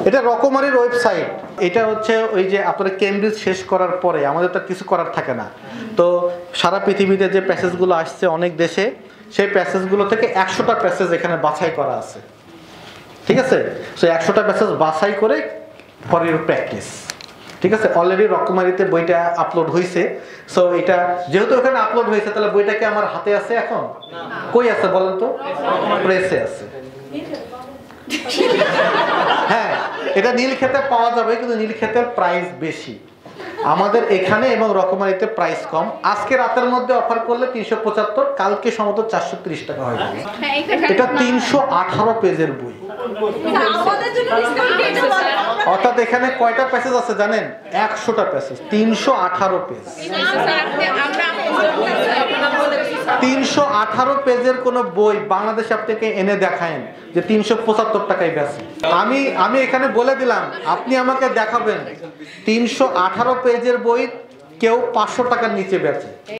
এটা রকমারির ওয়েবসাইট। এটা হচ্ছে ওই যে আপনারা কেমব্রিজ শেষ করার পরে আমাদের তো কিছু করার থাকে না, তো সারা পৃথিবীতে যে প্যাসেজগুলো আসছে অনেক দেশে, সেই প্যাসেজগুলো থেকে 100টা প্যাসেজ এখানে বাছাই করা আছে, ঠিক আছে? সো 100টা প্যাসেজ বাছাই করে ফর ইউর প্র্যাকটিস, ঠিক আছে? অলরেডি রকমারিতে বইটা আপলোড হয়েছে। সো এটা যেহেতু ওখানে আপলোড হয়েছে, তাহলে বইটা কি আমার হাতে আছে এখন? কই আছে বলেন তো? প্রেসে আছে। হ্যাঁ, এটা নীলক্ষেতে পাওয়া যাবে, কিন্তু নীলক্ষেতের প্রাইস বেশি। আমাদের এখানে এবং রকমারিতে প্রাইস কম। আজকে রাতের মধ্যে অফার করলে 375, কালকে সম্ভবত 430 টাকা হয়ে যাবে। এটা 318 পেজের বই। অর্থাৎ এখানে কয়টা প্যাসেজ আছে জানেন? 100টা প্যাসেজ, 318 পেজ। 318 পেজের কোন বই বাংলাদেশ আপনাকে এনে দেখায়েন যে 375 টাকায় বেচে। আমি এখানে বলে দিলাম, আপনি আমাকে দেখাবেন 318 পেজের বই কেউ 500 টাকার নিচে বেচে।